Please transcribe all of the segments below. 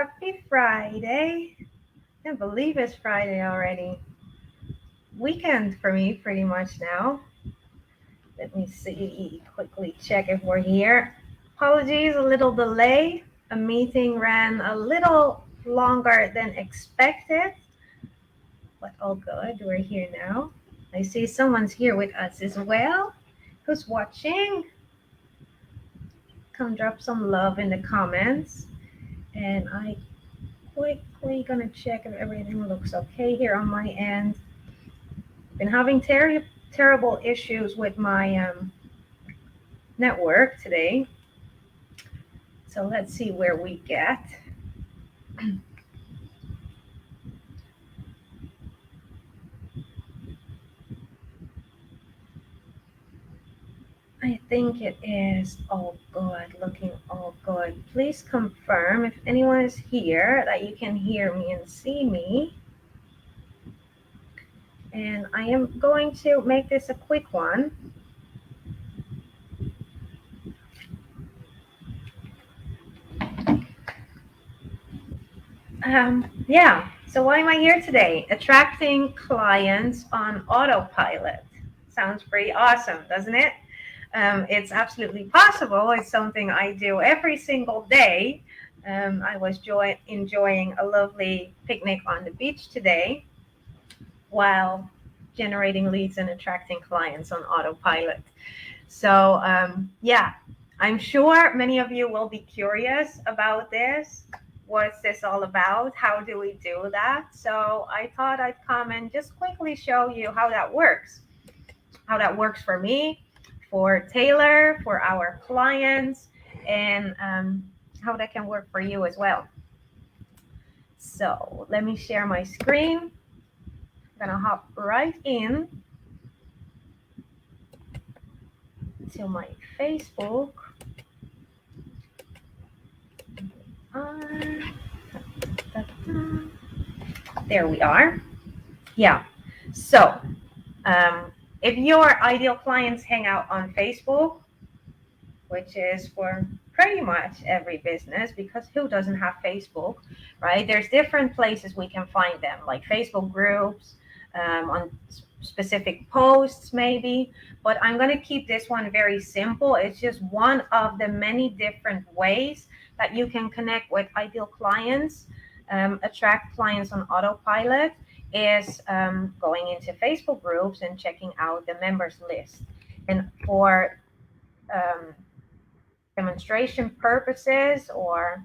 Happy Friday. Can't believe it's Friday already. Weekend for me, pretty much now. Let me see, quickly check if we're here. Apologies, a little delay. A meeting ran a little longer than expected, but all good. We're here now. I see someone's here with us as well. Who's watching? Come drop some love in the comments. And I quickly gonna check if everything looks okay here on my end. Been having terrible issues with my network today. So let's see where we get. I think it is all good, looking all good. Please confirm if anyone is here that you can hear me and see me. And I am going to make this a quick one. Yeah, so why am I here today? Attracting clients on autopilot. Sounds pretty awesome, doesn't it? It's absolutely possible. It's something I do every single day. I was enjoying a lovely picnic on the beach today while generating leads and attracting clients on autopilot. So, yeah, I'm sure many of you will be curious about this. What's this all about? How do we do that? So I thought I'd come and just quickly show you how that works. How that works for me, for Taylor, for our clients, and how that can work for you as well. So let me share my screen. I'm gonna hop right in to my Facebook. There we are. Yeah. So if your ideal clients hang out on Facebook, which is for pretty much every business, because who doesn't have Facebook, right? There's different places we can find them, like Facebook groups, on specific posts maybe, but I'm going to keep this one very simple. It's just one of the many different ways that you can connect with ideal clients, attract clients on autopilot, is going into Facebook groups and checking out the members list. And for demonstration purposes, or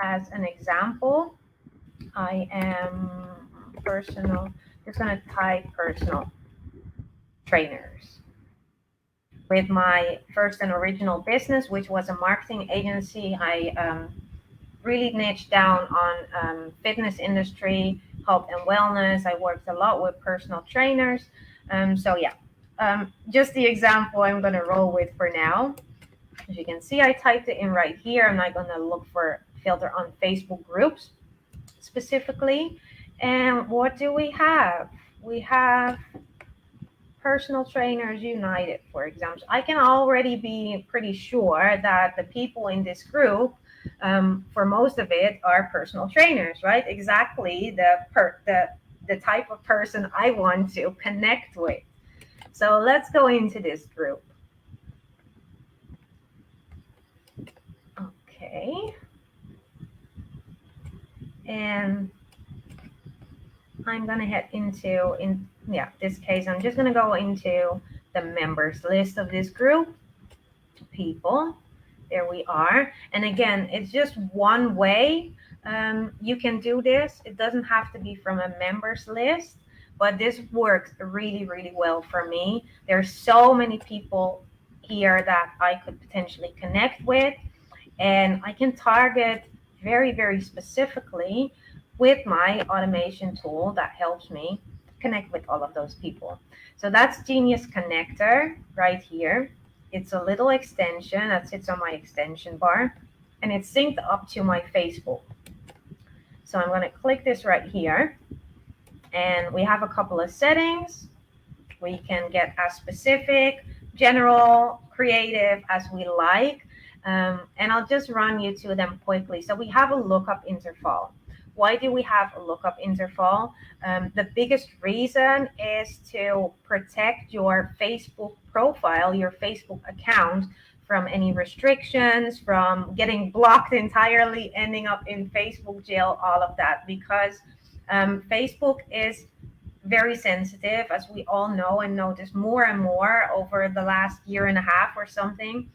as an example, I am just going to type personal trainers. With my first and original business, which was a marketing agency, I really niched down on fitness industry, health and wellness. I worked a lot with personal trainers. So yeah, just the example I'm going to roll with for now. As you can see, I typed it in right here. I'm not going to look for filter on Facebook groups specifically. And what do we have? We have Personal Trainers United, for example. I can already be pretty sure that the people in this group, for most of it, are personal trainers, right? Exactly the type of person I want to connect with. So let's go into this group. Okay. And I'm going to head into, this case, I'm just going to go into the members list of this group. People. There we are. And again, it's just one way you can do this. It doesn't have to be from a members list, but this works really, really well for me. There's so many people here that I could potentially connect with, and I can target very, very specifically with my automation tool that helps me connect with all of those people. So that's Genius Connector right here. It's a little extension that sits on my extension bar, and it's synced up to my Facebook. So I'm going to click this right here, and we have a couple of settings. We can get as specific, general, creative as we like. And I'll just run you through them quickly. So we have a lookup interval. Why do we have a lookup interval? The biggest reason is to protect your Facebook profile, your Facebook account, from any restrictions, from getting blocked entirely, ending up in Facebook jail, all of that. Because Facebook is very sensitive, as we all know and notice more and more over the last year and a half or something,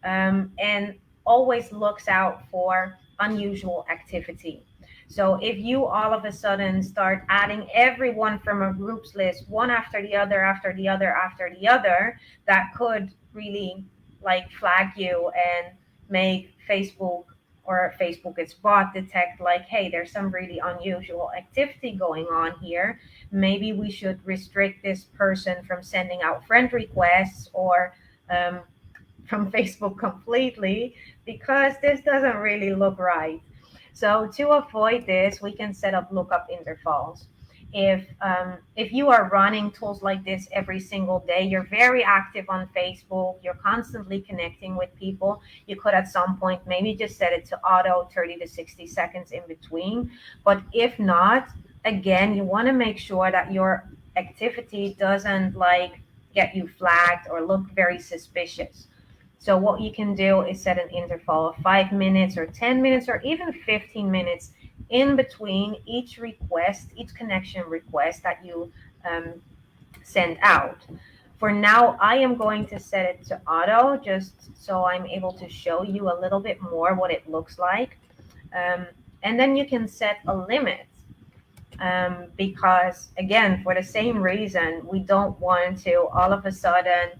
and always looks out for unusual activity. So if you all of a sudden start adding everyone from a groups list, one after the other, after the other, after the other, that could really like flag you and make Facebook or Facebook its bot detect like, hey, there's some really unusual activity going on here. Maybe we should restrict this person from sending out friend requests or um, from Facebook completely, because this doesn't really look right. So to avoid this, we can set up lookup intervals. If you are running tools like this every single day, you're very active on Facebook, you're constantly connecting with people, you could at some point maybe just set it to auto 30 to 60 seconds in between. But if not, again, you want to make sure that your activity doesn't like get you flagged or look very suspicious. So what you can do is set an interval of 5 minutes or 10 minutes or even 15 minutes in between each request, each connection request that you um, send out. For now, I am going to set it to auto just so I'm able to show you a little bit more what it looks like. Um, and then you can set a limit, because, again, for the same reason, we don't want to all of a sudden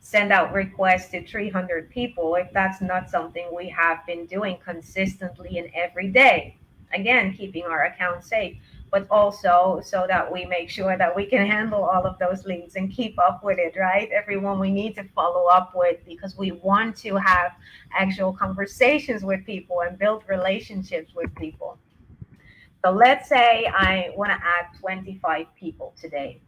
send out requests to 300 people if that's not something we have been doing consistently and every day. Again, keeping our account safe, but also so that we make sure that we can handle all of those leads and keep up with it, right? Everyone we need to follow up with, because we want to have actual conversations with people and build relationships with people. So let's say I want to add 25 people today.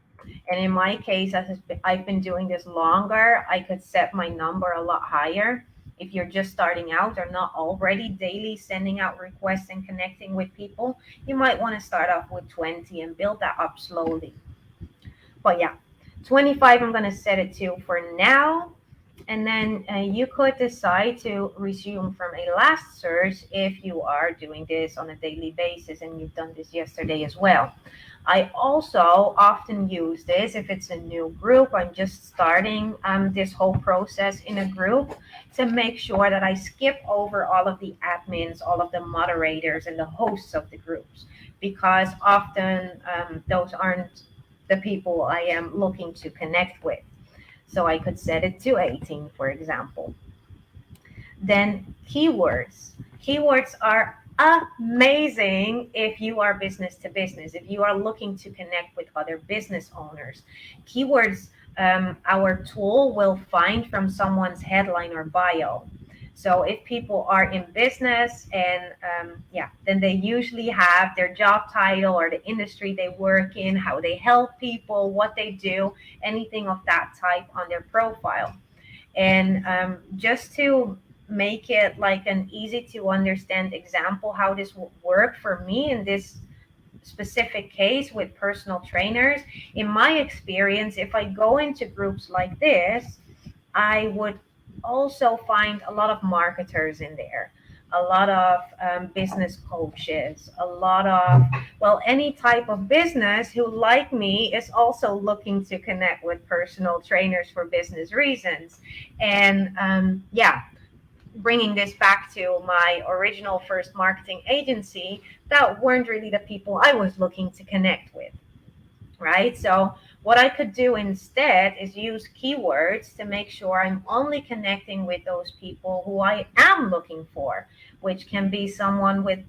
And in my case, as I've been doing this longer, I could set my number a lot higher. If you're just starting out or not already daily sending out requests and connecting with people, you might want to start off with 20 and build that up slowly. But yeah, 25 I'm going to set it to for now. And then you could decide to resume from a last search if you are doing this on a daily basis and you've done this yesterday as well. I also often use this if it's a new group. I'm just starting this whole process in a group, to make sure that I skip over all of the admins, all of the moderators, and the hosts of the groups, because often those aren't the people I am looking to connect with. So I could set it to 18, for example. Then keywords. Keywords are amazing if you are business to business, if you are looking to connect with other business owners. Keywords, our tool will find from someone's headline or bio. So if people are in business and yeah, then they usually have their job title or the industry they work in, how they help people, what they do, anything of that type on their profile. And just to make it like an easy to understand example how this would work for me in this specific case with personal trainers, in my experience, if I go into groups like this, I would also find a lot of marketers in there, a lot of business coaches, a lot of, well, any type of business who, like me, is also looking to connect with personal trainers for business reasons. And yeah, bringing this back to my original first marketing agency, that weren't really the people I was looking to connect with, right? So what I could do instead is use keywords to make sure I'm only connecting with those people who I am looking for, which can be someone with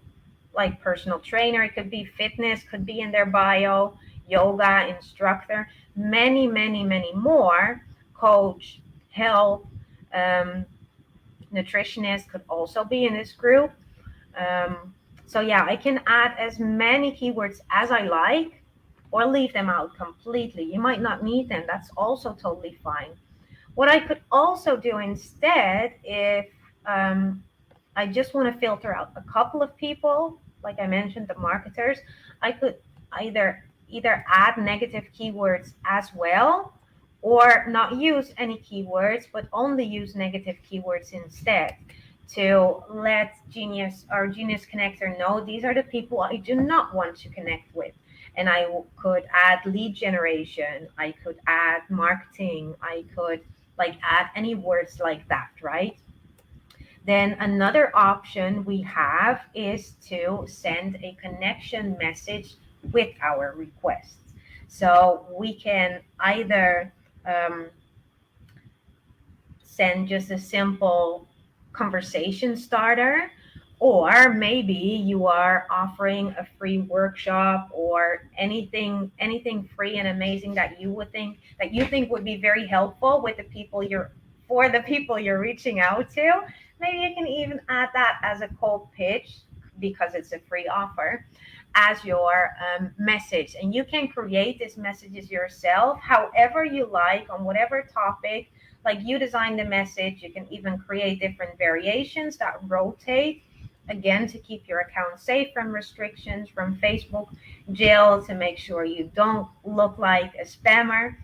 like personal trainer, it could be fitness, could be in their bio, yoga instructor, many, many, many more, coach, health, um, nutritionist could also be in this group. So yeah, I can add as many keywords as I like, or leave them out completely. You might not need them. That's also totally fine. What I could also do instead, if I just want to filter out a couple of people, like I mentioned, the marketers. I could either add negative keywords as well, or not use any keywords, but only use negative keywords instead, to let Genius or Genius Connector know these are the people I do not want to connect with. And I could add lead generation, I could add marketing, I could like add any words like that, right? Then another option we have is to send a connection message with our requests. So we can either um, send just a simple conversation starter, or maybe you are offering a free workshop or anything free and amazing that you think would be very helpful with the people you're for the people you're reaching out to. Maybe you can even add that as a cold pitch, because it's a free offer, as your message, and you can create these messages yourself however you like on whatever topic. Like, you design the message, you can even create different variations that rotate, again, to keep your account safe from restrictions from Facebook jail, to make sure you don't look like a spammer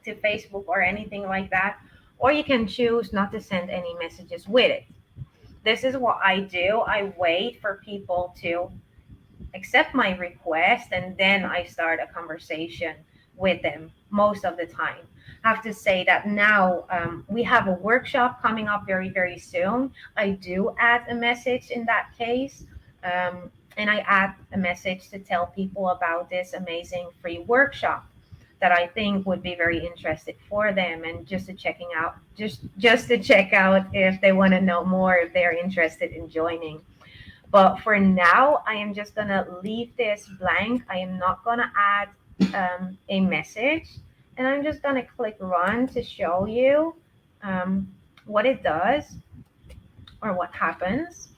to Facebook or anything like that. Or you can choose not to send any messages with it. This is what I do. I wait for people to accept my request, and then I start a conversation with them most of the time. I have to say that now, we have a workshop coming up very, very soon. I do add a message in that case. And I add a message to tell people about this amazing free workshop that I think would be very interested for them, and just to check out if they want to know more, if they're interested in joining. But for now, I am just gonna leave this blank. I am not gonna add a message, and I'm just gonna click run to show you what it does or what happens.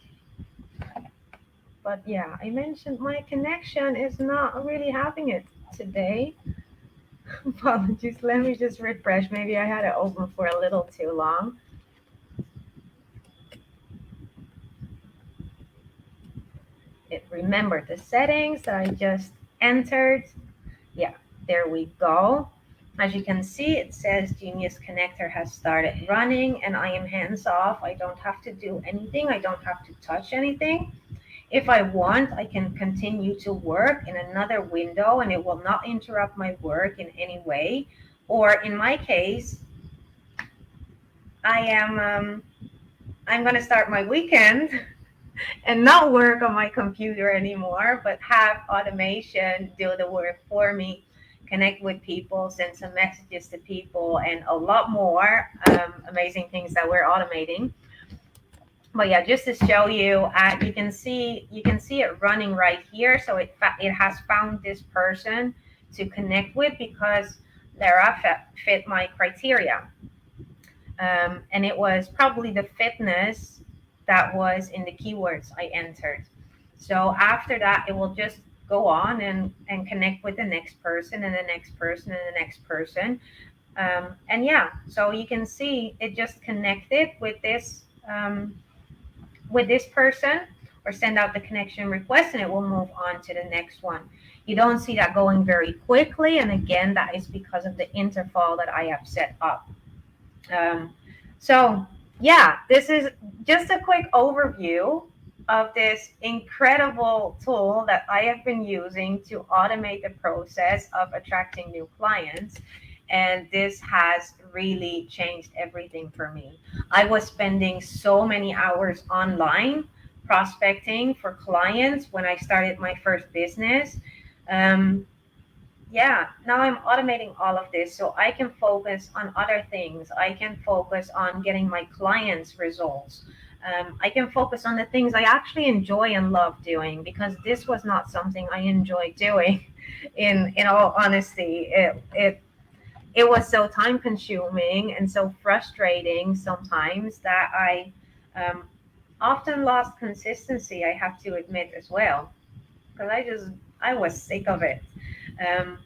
But yeah, I mentioned my connection is not really having it today. Apologies. Let me just refresh. Maybe I had it open for a little too long. It remembered the settings that I just entered. Yeah, there we go. As you can see, it says Genius Connector has started running, and I am hands off. I don't have to do anything. I don't have to touch anything. If I want, I can continue to work in another window, and it will not interrupt my work in any way. Or in my case, I am I'm going to start my weekend and not work on my computer anymore, but have automation do the work for me, connect with people, send some messages to people, and a lot more amazing things that we're automating. But yeah, just to show you, you can see it running right here. So it has found this person to connect with because Lara fit my criteria. And it was probably the fitness that was in the keywords I entered. So after that, it will just go on and connect with the next person and the next person and the next person. And yeah, so you can see it just connected with this person, or send out the connection request, and it will move on to the next one. You don't see that going very quickly. And again, that is because of the interval that I have set up. Um, so, yeah, this is just a quick overview of this incredible tool that I have been using to automate the process of attracting new clients. And this has really changed everything for me. I was spending so many hours online prospecting for clients when I started my first business. Um, yeah, now I'm automating all of this so I can focus on other things. I can focus on getting my clients results. I can focus on the things I actually enjoy and love doing, because this was not something I enjoyed doing. In all honesty, it was so time consuming and so frustrating sometimes that I um, often lost consistency, I have to admit as well, because I was sick of it.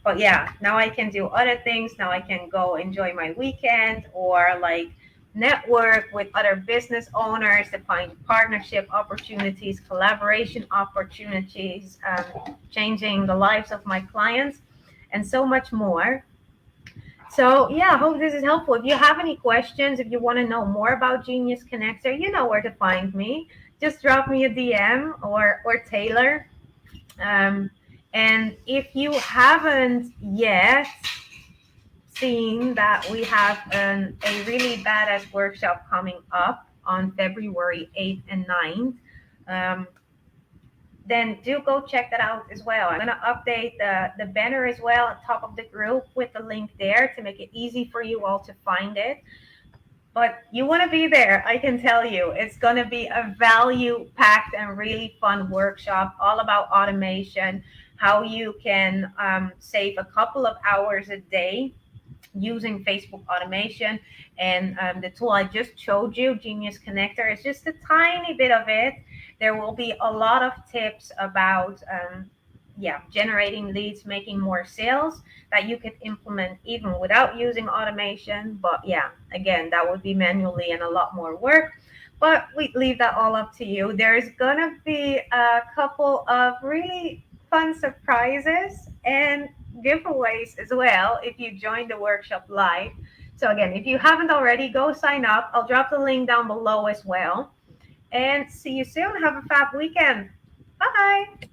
But yeah, now I can do other things. Now I can go enjoy my weekend, or like network with other business owners, to find partnership opportunities, collaboration opportunities, changing the lives of my clients, and so much more. So yeah, I hope this is helpful. If you have any questions, if you want to know more about Genius Connector, you know where to find me. Just drop me a DM or Taylor. Um, and if you haven't yet seen that we have a really badass workshop coming up on February 8th and 9th, um, then do go check that out as well. I'm going to update the banner as well on top of the group with the link there to make it easy for you all to find it. But you want to be there, I can tell you. It's going to be a value packed and really fun workshop all about automation, how you can save a couple of hours a day using Facebook automation. And the tool I just showed you, Genius Connector, is just a tiny bit of it. There will be a lot of tips about generating leads, making more sales that you could implement even without using automation. But yeah, again, that would be manually and a lot more work. But we leave that all up to you. There's gonna be a couple of really fun surprises and giveaways as well if you join the workshop live. So again, if you haven't already, go sign up. I'll drop the link down below as well. And see you soon. Have a fab weekend. Bye.